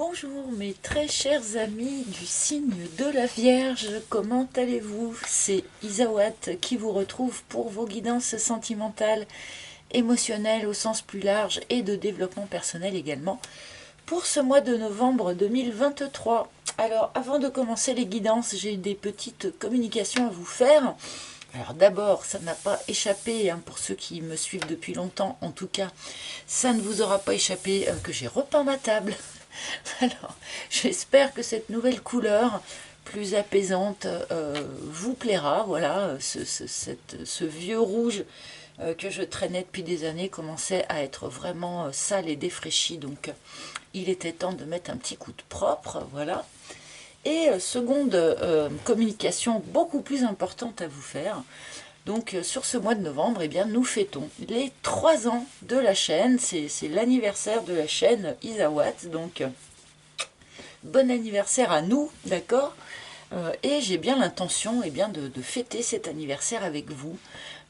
Bonjour mes très chers amis du signe de la Vierge, comment allez-vous? C'est Isawat qui vous retrouve pour vos guidances sentimentales, émotionnelles au sens plus large et de développement personnel également pour ce mois de novembre 2023. Alors avant de commencer les guidances, j'ai des petites communications à vous faire. Alors d'abord, ça n'a pas échappé, hein, pour ceux qui me suivent depuis longtemps en tout cas, ça ne vous aura pas échappé que j'ai repeint ma table. Alors, j'espère que cette nouvelle couleur plus apaisante vous plaira. Voilà, ce vieux rouge que je traînais depuis des années commençait à être vraiment sale et défraîchi. Donc, il était temps de mettre un petit coup de propre. Voilà. Et seconde communication beaucoup plus importante à vous faire. Donc sur ce mois de novembre, eh bien, nous fêtons les 3 ans de la chaîne. C'est l'anniversaire de la chaîne Isawat. Donc bon anniversaire à nous, d'accord. Et j'ai bien l'intention de fêter cet anniversaire avec vous.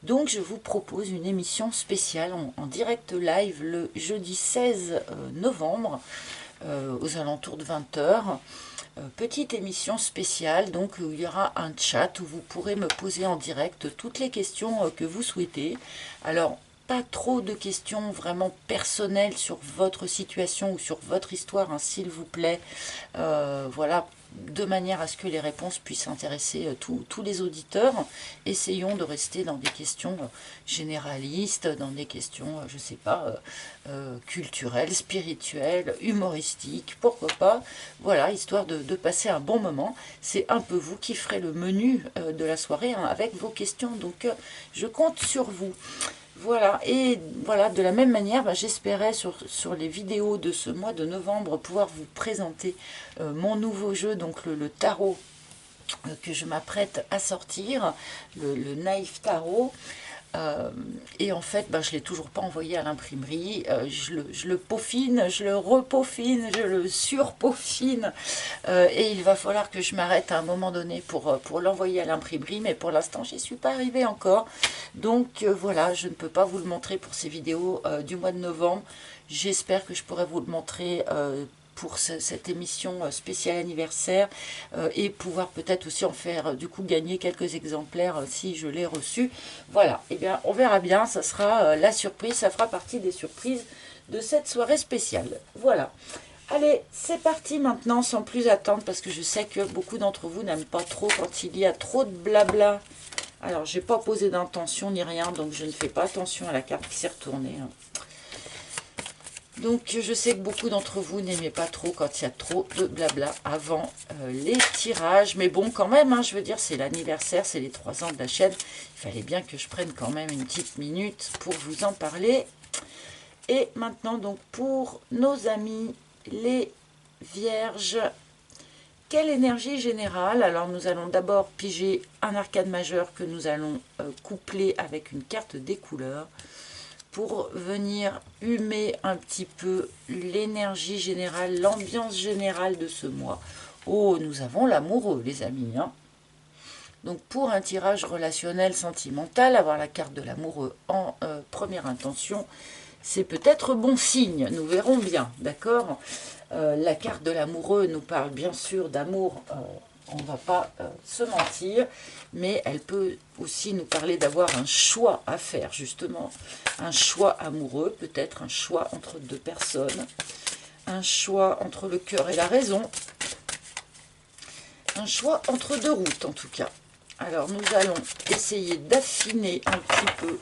Donc je vous propose une émission spéciale en direct live le jeudi 16 novembre aux alentours de 20 h. Petite émission spéciale, donc où il y aura un chat où vous pourrez me poser en direct toutes les questions que vous souhaitez. Alors, pas trop de questions vraiment personnelles sur votre situation ou sur votre histoire, hein, s'il vous plaît. Voilà, de manière à ce que les réponses puissent intéresser tous les auditeurs. Essayons de rester dans des questions généralistes, dans des questions, je sais pas, culturelles, spirituelles, humoristiques, pourquoi pas. Voilà, histoire de passer un bon moment. C'est un peu vous qui ferez le menu de la soirée, hein, avec vos questions. Donc, je compte sur vous. Voilà, et voilà, de la même manière, j'espérais sur les vidéos de ce mois de novembre pouvoir vous présenter mon nouveau jeu, donc le tarot que je m'apprête à sortir, le Naïf Tarot. Et en fait, je ne l'ai toujours pas envoyé à l'imprimerie. Je le peaufine, je le repeaufine, je le surpeaufine. Et il va falloir que je m'arrête à un moment donné pour l'envoyer à l'imprimerie. Mais pour l'instant, j'y suis pas arrivée encore. Donc voilà, je ne peux pas vous le montrer pour ces vidéos du mois de novembre. J'espère que je pourrai vous le montrer pour cette émission spéciale anniversaire et pouvoir peut-être aussi en faire du coup gagner quelques exemplaires si je l'ai reçu. Voilà, et bien on verra bien, ça sera la surprise, ça fera partie des surprises de cette soirée spéciale. Voilà. Allez, c'est parti maintenant sans plus attendre parce que je sais que beaucoup d'entre vous n'aiment pas trop quand il y a trop de blabla. Alors, j'ai pas posé d'intention ni rien, donc je ne fais pas attention à la carte qui s'est retournée, hein. Donc je sais que beaucoup d'entre vous n'aimez pas trop quand il y a trop de blabla avant les tirages. Mais bon, quand même, hein, je veux dire, c'est l'anniversaire, c'est les 3 ans de la chaîne. Il fallait bien que je prenne quand même une petite minute pour vous en parler. Et maintenant, donc, pour nos amis les vierges, quelle énergie générale? Alors nous allons d'abord piger un arcane majeur que nous allons coupler avec une carte des couleurs, pour venir humer un petit peu l'énergie générale, l'ambiance générale de ce mois. Oh, nous avons l'amoureux, les amis, hein. Donc pour un tirage relationnel sentimental, avoir la carte de l'amoureux en première intention, c'est peut-être bon signe, nous verrons bien, d'accord. La carte de l'amoureux nous parle bien sûr d'amour, on ne va pas se mentir, mais elle peut aussi nous parler d'avoir un choix à faire, justement. Un choix amoureux, peut-être un choix entre deux personnes, un choix entre le cœur et la raison, un choix entre deux routes en tout cas. Alors nous allons essayer d'affiner un petit peu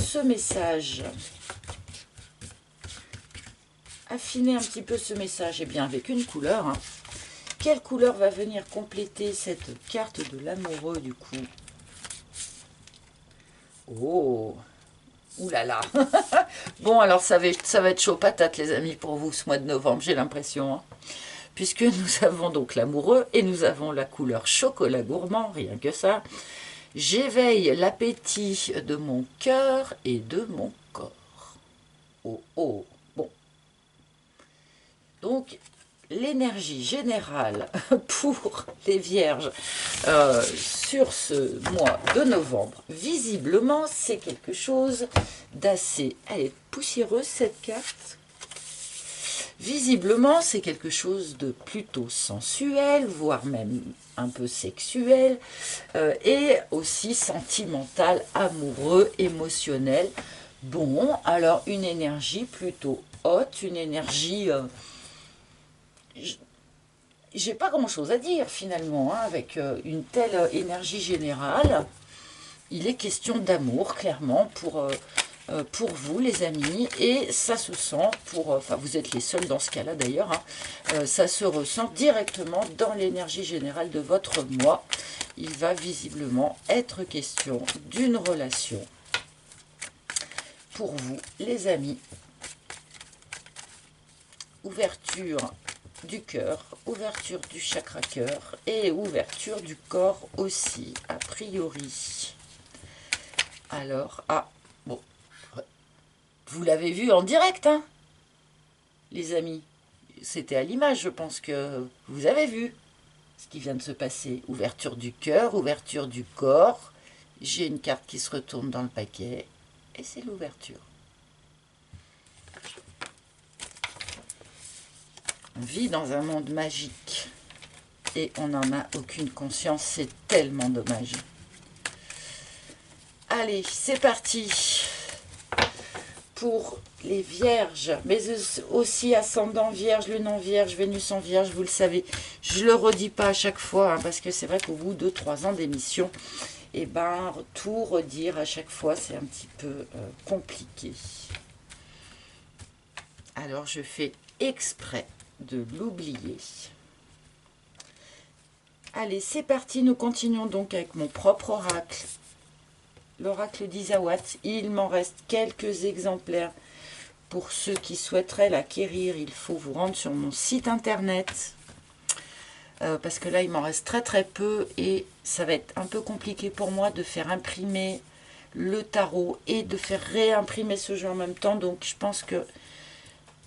ce message. Affiner un petit peu ce message, et bien avec une couleur, hein. Quelle couleur va venir compléter cette carte de l'amoureux du coup? Oh, oulala. Bon, alors ça va être chaud patate les amis pour vous ce mois de novembre, j'ai l'impression, hein. Puisque nous avons donc l'amoureux et nous avons la couleur chocolat gourmand, rien que ça. J'éveille l'appétit de mon cœur et de mon corps. Oh, oh, bon. Donc, l'énergie générale pour les vierges sur ce mois de novembre, visiblement, c'est quelque chose d'assez... Elle est poussiéreuse, cette carte. visiblement, c'est quelque chose de plutôt sensuel, voire même un peu sexuel, et aussi sentimental, amoureux, émotionnel. Bon, alors une énergie plutôt haute, une énergie... j'ai pas grand-chose à dire finalement, hein, avec une telle énergie générale. Il est question d'amour, clairement, pour vous, les amis, et ça se sent, enfin, vous êtes les seuls dans ce cas-là d'ailleurs, hein, ça se ressent directement dans l'énergie générale de votre moi. Il va visiblement être question d'une relation pour vous, les amis. Ouverture du cœur, ouverture du chakra cœur et ouverture du corps aussi, a priori. Alors, bon, vous l'avez vu en direct, hein, les amis. C'était à l'image, je pense que vous avez vu ce qui vient de se passer. Ouverture du cœur, ouverture du corps. J'ai une carte qui se retourne dans le paquet et c'est l'ouverture. On vit dans un monde magique et on n'en a aucune conscience, c'est tellement dommage. Allez, c'est parti pour les vierges, mais aussi ascendant vierge, lune en vierge, Vénus en vierge, vous le savez. Je ne le redis pas à chaque fois, hein, parce que c'est vrai qu'au bout de 3 ans d'émission, et ben, tout redire à chaque fois, c'est un petit peu compliqué. Alors, je fais exprès de l'oublier. Allez, c'est parti, nous continuons donc avec mon propre oracle. L'oracle d'Isawat, il m'en reste quelques exemplaires. Pour ceux qui souhaiteraient l'acquérir, il faut vous rendre sur mon site internet. Parce que là, il m'en reste très très peu et ça va être un peu compliqué pour moi de faire imprimer le tarot et de faire réimprimer ce jeu en même temps. Donc, je pense que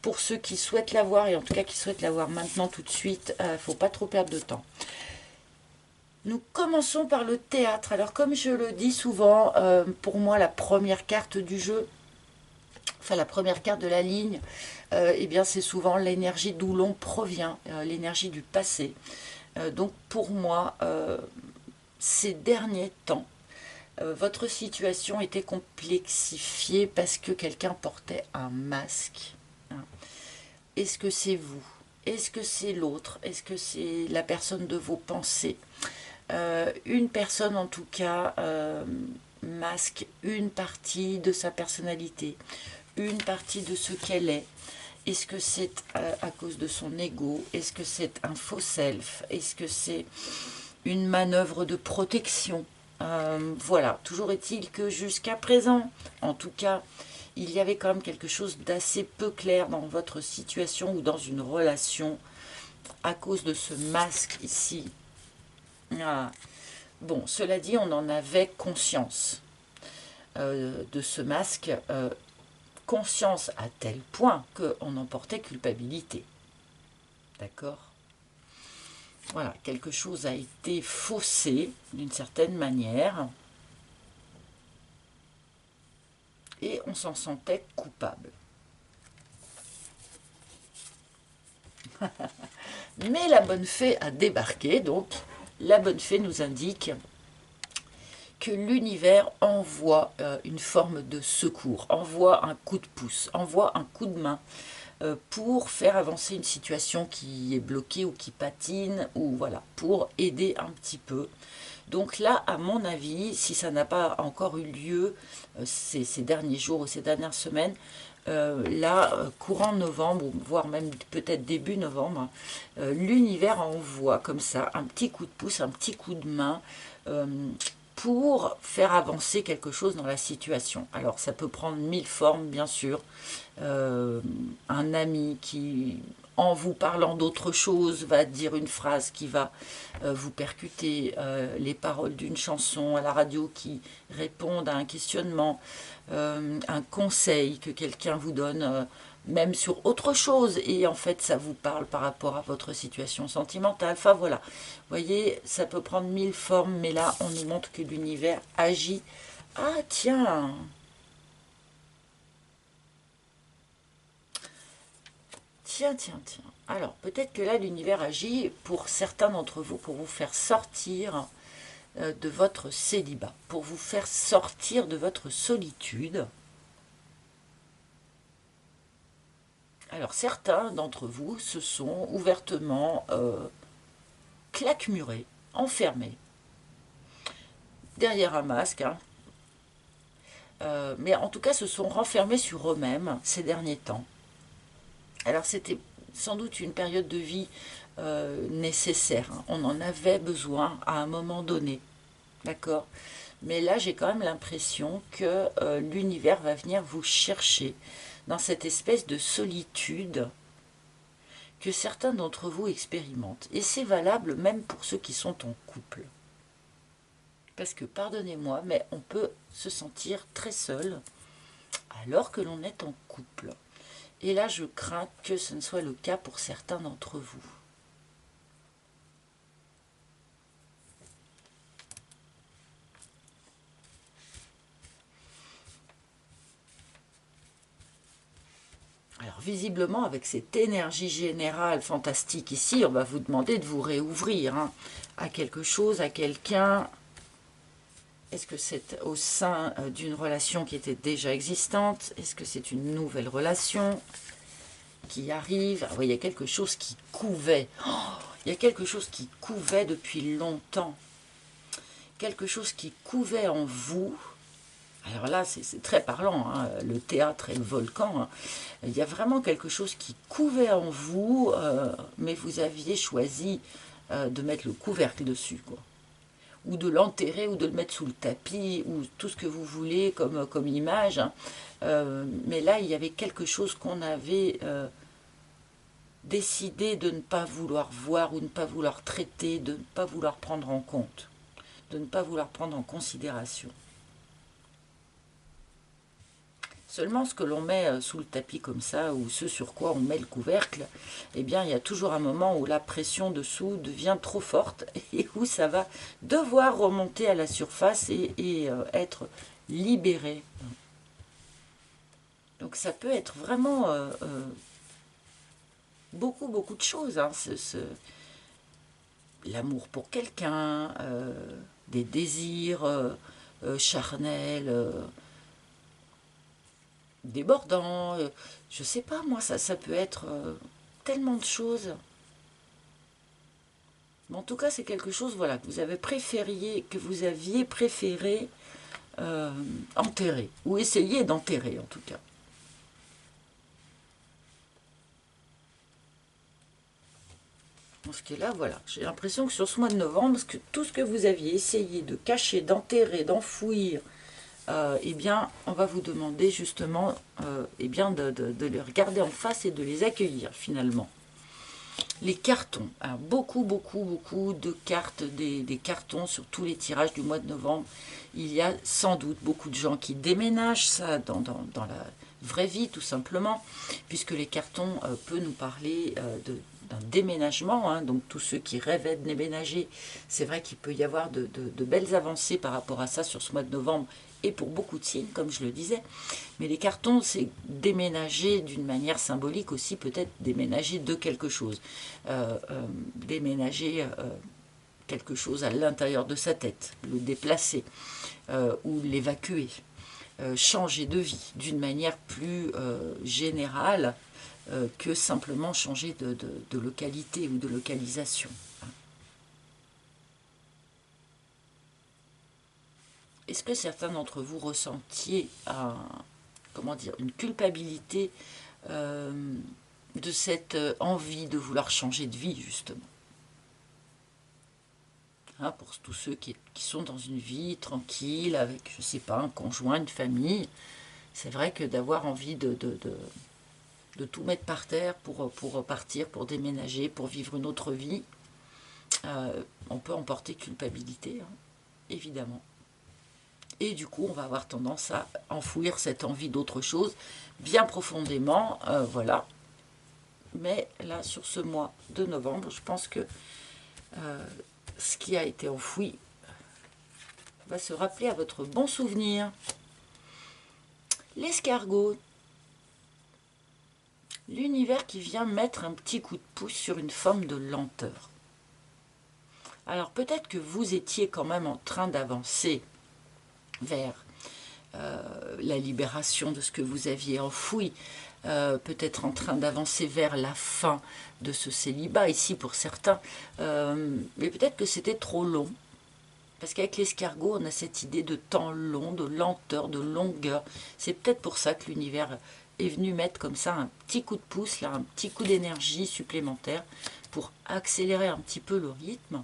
pour ceux qui souhaitent l'avoir, et en tout cas qui souhaitent l'avoir maintenant tout de suite, il ne faut pas trop perdre de temps. Nous commençons par le théâtre. Alors, comme je le dis souvent, pour moi, la première carte du jeu, enfin la première carte de la ligne, eh bien c'est souvent l'énergie d'où l'on provient, l'énergie du passé. Donc pour moi, ces derniers temps, votre situation était complexifiée parce que quelqu'un portait un masque. Hein. Est-ce que c'est vous? Est-ce que c'est l'autre? Est-ce que c'est la personne de vos pensées? Une personne en tout cas masque une partie de sa personnalité, une partie de ce qu'elle est. Est-ce que c'est à cause de son ego? Est-ce que c'est un faux self? Est-ce que c'est une manœuvre de protection? Voilà, toujours est-il que jusqu'à présent, en tout cas, il y avait quand même quelque chose d'assez peu clair dans votre situation ou dans une relation à cause de ce masque ici. Ah. Bon, cela dit, on en avait conscience de ce masque, conscience à tel point qu'on en portait culpabilité. D'accord? Voilà, quelque chose a été faussé d'une certaine manière et on s'en sentait coupable. Mais la bonne fée a débarqué, donc la bonne fée nous indique que l'univers envoie une forme de secours, envoie un coup de pouce, envoie un coup de main pour faire avancer une situation qui est bloquée ou qui patine, ou voilà, pour aider un petit peu. Donc là, à mon avis, si ça n'a pas encore eu lieu ces derniers jours ou ces dernières semaines, là, courant novembre, voire même peut-être début novembre, l'univers envoie comme ça un petit coup de pouce, un petit coup de main pour faire avancer quelque chose dans la situation. Alors ça peut prendre 1000 formes, bien sûr. Un ami qui, en vous parlant d'autre chose, va dire une phrase qui va vous percuter, les paroles d'une chanson à la radio qui répondent à un questionnement, un conseil que quelqu'un vous donne, même sur autre chose, et en fait ça vous parle par rapport à votre situation sentimentale. Enfin voilà, vous voyez, ça peut prendre 1000 formes, mais là on nous montre que l'univers agit. Ah tiens, Tiens, tiens, tiens. Alors, peut-être que là, l'univers agit pour certains d'entre vous, pour vous faire sortir de votre célibat, pour vous faire sortir de votre solitude. Alors, certains d'entre vous se sont ouvertement claquemurés, enfermés, derrière un masque, hein. Mais en tout cas se sont renfermés sur eux-mêmes ces derniers temps. Alors c'était sans doute une période de vie nécessaire, hein. On en avait besoin à un moment donné, d'accord? Mais là j'ai quand même l'impression que l'univers va venir vous chercher dans cette espèce de solitude que certains d'entre vous expérimentent. Et c'est valable même pour ceux qui sont en couple. Parce que, pardonnez-moi, mais on peut se sentir très seul alors que l'on est en couple. Et là, je crains que ce ne soit le cas pour certains d'entre vous. Alors, visiblement, avec cette énergie générale fantastique ici, on va vous demander de vous réouvrir, hein, à quelque chose, à quelqu'un. Est-ce que c'est au sein d'une relation qui était déjà existante? Est-ce que c'est une nouvelle relation qui arrive? Ah oui, il y a quelque chose qui couvait. Oh, il y a quelque chose qui couvait depuis longtemps. Quelque chose qui couvait en vous. Alors là, c'est très parlant, hein, le théâtre et le volcan. Hein. Il y a vraiment quelque chose qui couvait en vous, mais vous aviez choisi de mettre le couvercle dessus, quoi. Ou de l'enterrer, ou de le mettre sous le tapis, ou tout ce que vous voulez comme image. Hein. Mais là, il y avait quelque chose qu'on avait décidé de ne pas vouloir voir, ou de ne pas vouloir traiter, de ne pas vouloir prendre en compte, de ne pas vouloir prendre en considération. Seulement, ce que l'on met sous le tapis comme ça, ou ce sur quoi on met le couvercle, eh bien, il y a toujours un moment où la pression dessous devient trop forte et où ça va devoir remonter à la surface et être libéré. Donc, ça peut être vraiment beaucoup, beaucoup de choses. Hein, l'amour pour quelqu'un, des désirs charnels, débordant, je sais pas moi, ça peut être tellement de choses. Mais en tout cas, c'est quelque chose, voilà, que vous aviez préféré enterrer, ou essayer d'enterrer en tout cas. Parce que là, voilà, j'ai l'impression que sur ce mois de novembre, tout ce que vous aviez essayé de cacher, d'enterrer, d'enfouir, eh bien, on va vous demander justement eh bien, de les regarder en face et de les accueillir finalement. Les cartons, alors beaucoup, beaucoup, beaucoup de cartes, des cartons sur tous les tirages du mois de novembre. Il y a sans doute beaucoup de gens qui déménagent, ça dans la vraie vie tout simplement, puisque les cartons peuvent nous parler d'un déménagement, hein. Donc tous ceux qui rêvaient de déménager, c'est vrai qu'il peut y avoir de belles avancées par rapport à ça sur ce mois de novembre, et pour beaucoup de signes, comme je le disais. Mais les cartons, c'est déménager d'une manière symbolique aussi, peut-être déménager de quelque chose. Déménager quelque chose à l'intérieur de sa tête, le déplacer ou l'évacuer. Changer de vie d'une manière plus générale que simplement changer de localité ou de localisation. Est-ce que certains d'entre vous ressentiez une culpabilité de cette envie de vouloir changer de vie, justement, hein, pour tous ceux qui sont dans une vie tranquille, avec, je ne sais pas, un conjoint, une famille, c'est vrai que d'avoir envie de tout mettre par terre pour partir, pour déménager, pour vivre une autre vie, on peut emporter culpabilité, hein, évidemment. Et du coup, on va avoir tendance à enfouir cette envie d'autre chose bien profondément, voilà. Mais là, sur ce mois de novembre, je pense que ce qui a été enfoui va se rappeler à votre bon souvenir. L'escargot. L'univers qui vient mettre un petit coup de pouce sur une forme de lenteur. Alors peut-être que vous étiez quand même en train d'avancer vers la libération de ce que vous aviez enfoui, peut-être en train d'avancer vers la fin de ce célibat, ici pour certains, mais peut-être que c'était trop long. Parce qu'avec l'escargot, on a cette idée de temps long, de lenteur, de longueur. C'est peut-être pour ça que l'univers est venu mettre comme ça un petit coup de pouce, là, un petit coup d'énergie supplémentaire pour accélérer un petit peu le rythme.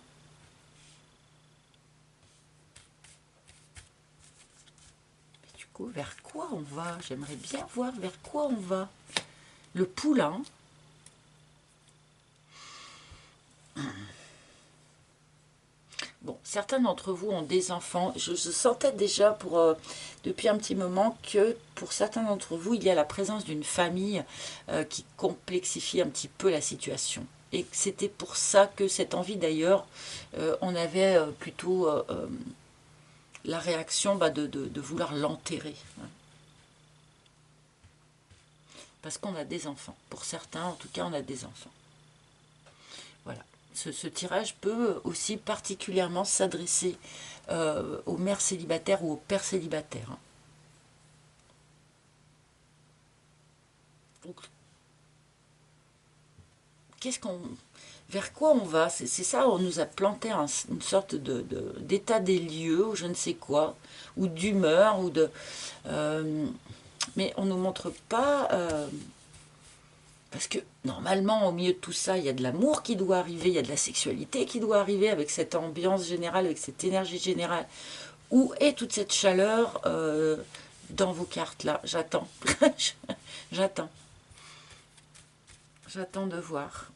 Mais du coup, vers quoi on va? J'aimerais bien voir vers quoi on va. Le poulain. Bon, certains d'entre vous ont des enfants. Je sentais déjà depuis un petit moment que pour certains d'entre vous, il y a la présence d'une famille qui complexifie un petit peu la situation. Et c'était pour ça que cette envie d'ailleurs, on avait plutôt la réaction de vouloir l'enterrer. Hein. Parce qu'on a des enfants. Pour certains, en tout cas, on a des enfants. Voilà. Ce tirage peut aussi particulièrement s'adresser aux mères célibataires ou aux pères célibataires. Donc, vers quoi on va? C'est ça, on nous a planté une sorte d'état des lieux, ou je ne sais quoi, ou d'humeur, mais on ne nous montre pas... parce que normalement, au milieu de tout ça, il y a de l'amour qui doit arriver, il y a de la sexualité qui doit arriver avec cette ambiance générale, avec cette énergie générale. Où est toute cette chaleur dans vos cartes là? J'attends. J'attends. J'attends de voir.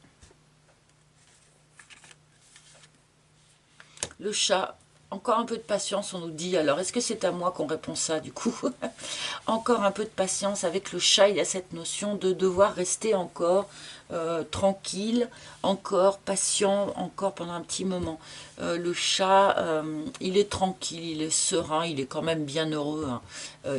Le chat, encore un peu de patience, on nous dit. Alors, est-ce que c'est à moi qu'on répond ça, du coup? Encore un peu de patience avec le chat. Il y a cette notion de devoir rester encore tranquille, encore patient, encore pendant un petit moment. Le chat, il est tranquille, il est serein, il est quand même bien heureux. Hein.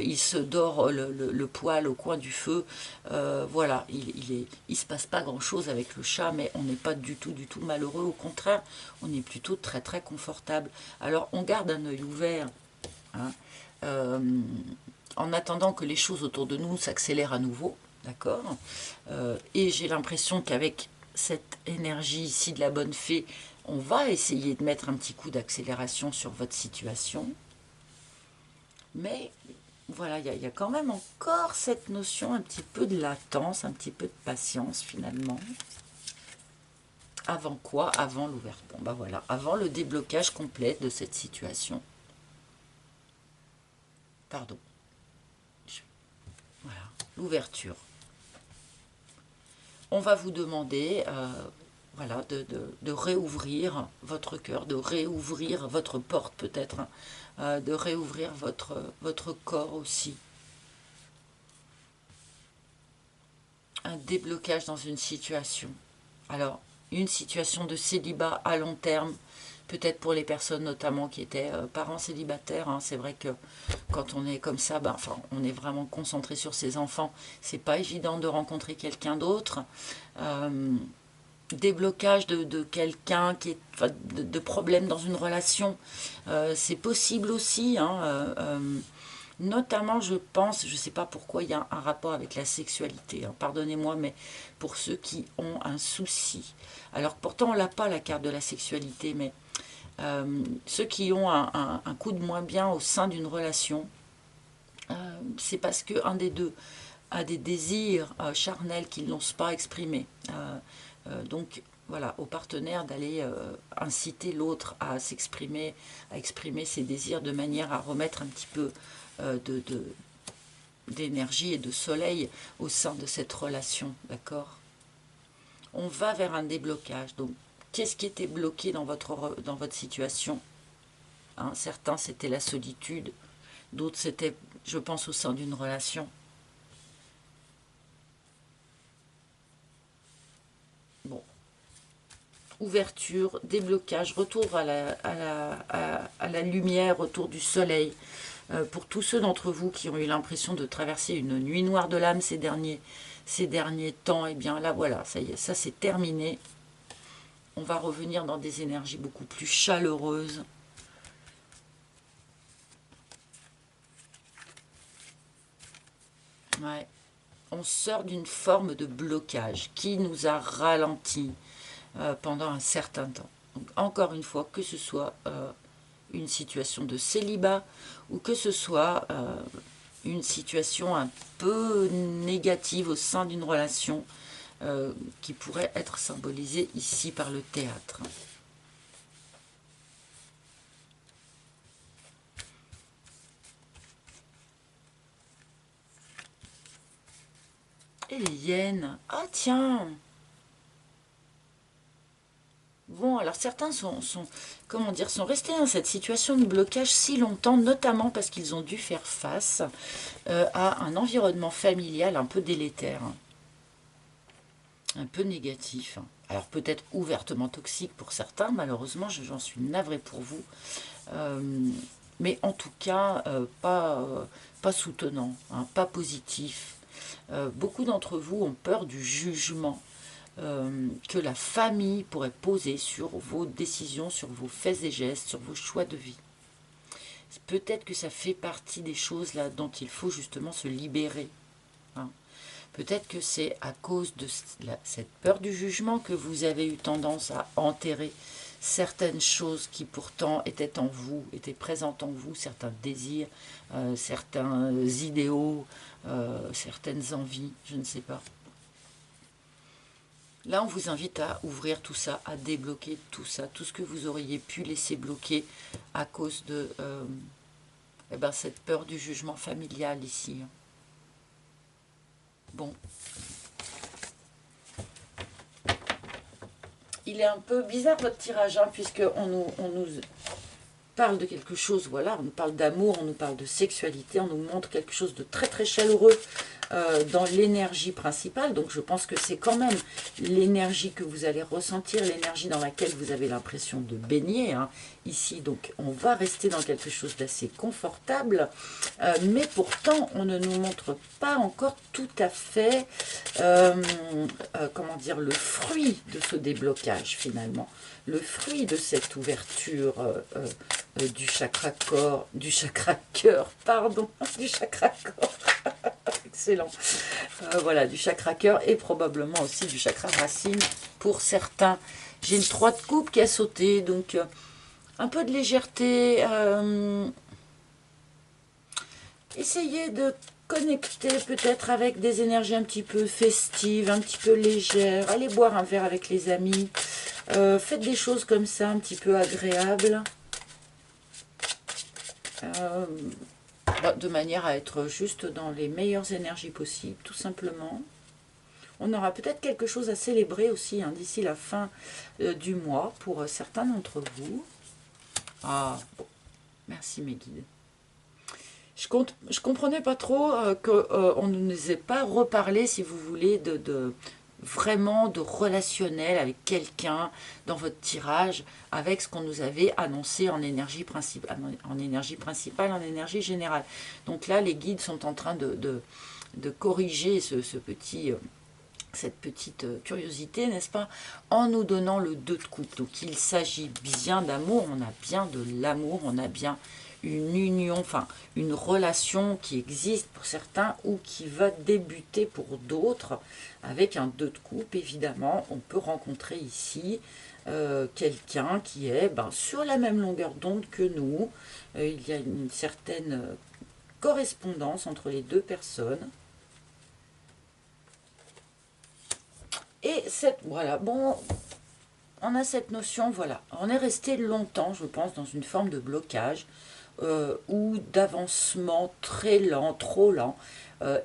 Il se dort le poil au coin du feu. Voilà, il se passe pas grand-chose avec le chat, mais on n'est pas du tout malheureux. Au contraire, on est plutôt très très confortable. Alors, on garde un œil ouvert. Hein, en attendant que les choses autour de nous s'accélèrent à nouveau, d'accord? Et j'ai l'impression qu'avec cette énergie ici de la bonne fée, on va essayer de mettre un petit coup d'accélération sur votre situation. Mais voilà, il y a quand même encore cette notion un petit peu de latence, un petit peu de patience finalement. Avant quoi? Avant l'ouverture. Bon, bah voilà, avant le déblocage complet de cette situation. Pardon. Voilà, l'ouverture. On va vous demander voilà, de réouvrir votre cœur, de réouvrir votre porte peut-être, hein, de réouvrir votre corps aussi. Un déblocage dans une situation. Alors, une situation de célibat à long terme, peut-être pour les personnes notamment qui étaient parents célibataires. Hein, c'est vrai que quand on est comme ça, ben, enfin, on est vraiment concentré sur ses enfants. C'est pas évident de rencontrer quelqu'un d'autre. Déblocage de quelqu'un qui est enfin, de problèmes dans une relation, c'est possible aussi. Hein, notamment, je pense, je ne sais pas pourquoi il y a un rapport avec la sexualité, hein, pardonnez-moi, mais pour ceux qui ont un souci. Alors pourtant, on n'a pas la carte de la sexualité, mais ceux qui ont un coup de moins bien au sein d'une relation, c'est parce qu'un des deux a des désirs charnels qu'ils n'osent pas exprimer. Donc voilà, au partenaire d'aller inciter l'autre à s'exprimer, à exprimer ses désirs de manière à remettre un petit peu d'énergie et de soleil au sein de cette relation, d'accord? On va vers un déblocage. Donc, qu'est-ce qui était bloqué dans votre situation? Hein, certains, c'était la solitude. D'autres, c'était, je pense, au sein d'une relation. Bon. Ouverture, déblocage, retour à la lumière, retour du soleil. Pour tous ceux d'entre vous qui ont eu l'impression de traverser une nuit noire de l'âme ces derniers ces derniers temps, et bien là voilà, ça y est, ça c'est terminé. On va revenir dans des énergies beaucoup plus chaleureuses. Ouais. On sort d'une forme de blocage qui nous a ralenti pendant un certain temps. Donc, encore une fois, que ce soit une situation de célibat ou que ce soit une situation un peu négative au sein d'une relation qui pourrait être symbolisée ici par le théâtre. Et les hyènes. Ah tiens. Bon, alors certains comment dire, sont restés dans cette situation de blocage si longtemps, notamment parce qu'ils ont dû faire face à un environnement familial un peu délétère, un peu négatif. Alors peut-être ouvertement toxique pour certains, malheureusement, j'en suis navrée pour vous. Mais en tout cas, pas soutenant, hein, pas positif. Beaucoup d'entre vous ont peur du jugement que la famille pourrait poser sur vos décisions, sur vos faits et gestes, sur vos choix de vie. Peut-être que ça fait partie des choses là dont il faut justement se libérer. Hein. Peut-être que c'est à cause de cette peur du jugement que vous avez eu tendance à enterrer certaines choses qui pourtant étaient en vous, étaient présentes en vous, certains désirs, certains idéaux, certaines envies, je ne sais pas. Là, on vous invite à ouvrir tout ça, à débloquer tout ça, tout ce que vous auriez pu laisser bloquer à cause de cette peur du jugement familial ici. Bon. Il est un peu bizarre votre tirage, hein, puisqu'on nous parle de quelque chose, voilà, on nous parle d'amour, on nous parle de sexualité, on nous montre quelque chose de très très chaleureux dans l'énergie principale. Donc je pense que c'est quand même l'énergie que vous allez ressentir, l'énergie dans laquelle vous avez l'impression de baigner, hein, ici. Donc on va rester dans quelque chose d'assez confortable, mais pourtant on ne nous montre pas encore tout à fait, comment dire, le fruit de ce déblocage finalement. Le fruit de cette ouverture du chakra corps, du chakra cœur, pardon, du chakra corps, excellent, voilà, du chakra cœur et probablement aussi du chakra racine pour certains. J'ai une 3 de coupe qui a sauté, donc un peu de légèreté, essayez de connecter peut-être avec des énergies un petit peu festives, un petit peu légères, allez boire un verre avec les amis, faites des choses comme ça un petit peu agréables, de manière à être juste dans les meilleures énergies possibles, tout simplement. On aura peut-être quelque chose à célébrer aussi, hein, d'ici la fin du mois pour certains d'entre vous. Ah, bon, merci mes guides. Je comprenais pas trop qu'on ne nous ait pas reparlé, si vous voulez, vraiment de relationnel avec quelqu'un dans votre tirage, avec ce qu'on nous avait annoncé en énergie principale, en énergie générale. Donc là, les guides sont en train de corriger cette petite curiosité, n'est-ce pas, en nous donnant le 2 de coupe. Donc il s'agit bien d'amour, on a bien de l'amour, on a bien une union, enfin une relation qui existe pour certains ou qui va débuter pour d'autres avec un 2 de coupe. Évidemment, on peut rencontrer ici quelqu'un qui est sur la même longueur d'onde que nous. Il y a une certaine correspondance entre les deux personnes. Et voilà, bon, on a cette notion, voilà, on est resté longtemps, je pense, dans une forme de blocage ou d'avancement très lent, trop lent.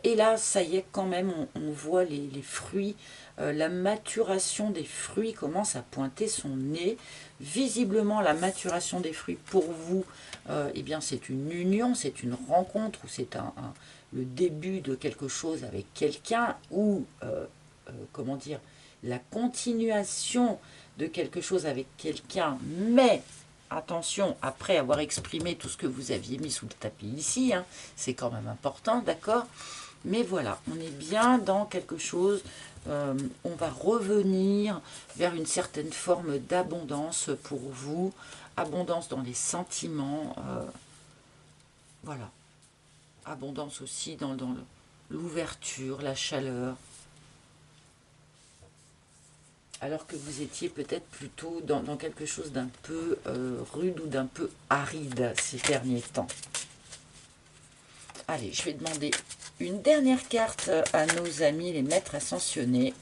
Et là, ça y est, quand même, on voit les fruits, la maturation des fruits commence à pointer son nez. Visiblement, la maturation des fruits pour vous, eh bien, c'est une union, c'est une rencontre, ou c'est le début de quelque chose avec quelqu'un, ou comment dire, la continuation de quelque chose avec quelqu'un, mais attention, après avoir exprimé tout ce que vous aviez mis sous le tapis ici, hein, c'est quand même important, d'accord, Mais voilà, on est bien dans quelque chose, on va revenir vers une certaine forme d'abondance pour vous, abondance dans les sentiments, voilà, abondance aussi dans l'ouverture, la chaleur, alors que vous étiez peut-être plutôt dans quelque chose d'un peu rude ou d'un peu aride ces derniers temps. Allez, je vais demander une dernière carte à nos amis, les maîtres ascensionnés.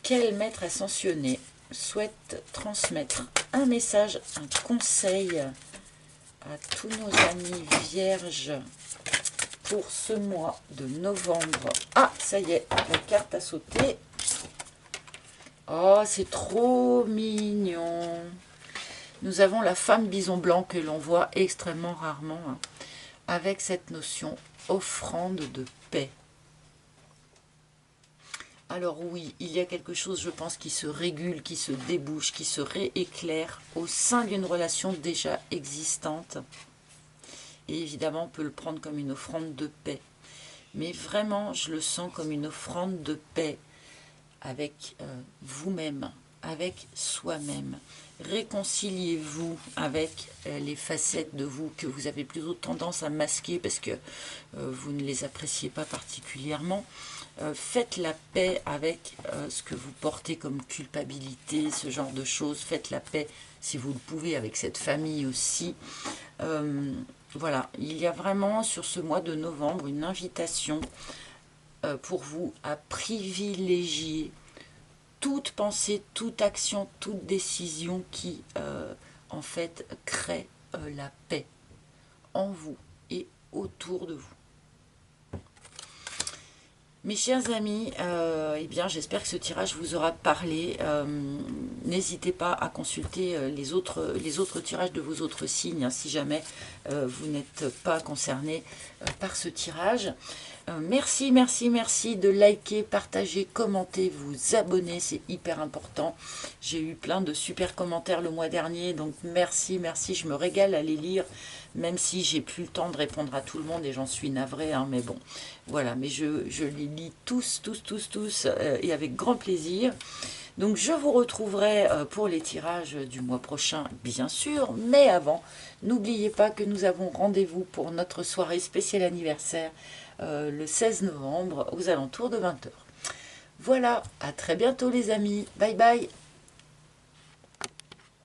Quel maître ascensionné souhaite transmettre un message, un conseil à tous nos amis vierges pour ce mois de novembre? Ah, ça y est, la carte a sauté. Oh, c'est trop mignon. Nous avons la femme bison blanc que l'on voit extrêmement rarement, hein, avec cette notion offrande de paix. Alors oui, il y a quelque chose, je pense, qui se régule, qui se débouche, qui se rééclaire au sein d'une relation déjà existante. Et évidemment, on peut le prendre comme une offrande de paix. Mais vraiment, je le sens comme une offrande de paix avec vous-même, avec soi-même. Réconciliez-vous avec les facettes de vous que vous avez plutôt tendance à masquer parce que vous ne les appréciez pas particulièrement. Faites la paix avec ce que vous portez comme culpabilité, ce genre de choses. Faites la paix, si vous le pouvez, avec cette famille aussi. Voilà, il y a vraiment sur ce mois de novembre une invitation pour vous à privilégier toute pensée, toute action, toute décision qui, en fait, crée la paix en vous et autour de vous. Mes chers amis, eh bien, j'espère que ce tirage vous aura parlé. N'hésitez pas à consulter les autres tirages de vos autres signes, hein, si jamais vous n'êtes pas concerné par ce tirage. Merci, merci, merci de liker, partager, commenter, vous abonner, c'est hyper important. J'ai eu plein de super commentaires le mois dernier, donc merci, merci, je me régale à les lire, même si j'ai plus le temps de répondre à tout le monde et j'en suis navrée, hein, mais bon, voilà, mais je les lis tous, et avec grand plaisir. Donc je vous retrouverai pour les tirages du mois prochain, bien sûr, mais avant, n'oubliez pas que nous avons rendez-vous pour notre soirée spéciale anniversaire le 16 novembre aux alentours de 20 h. Voilà, à très bientôt les amis, bye bye.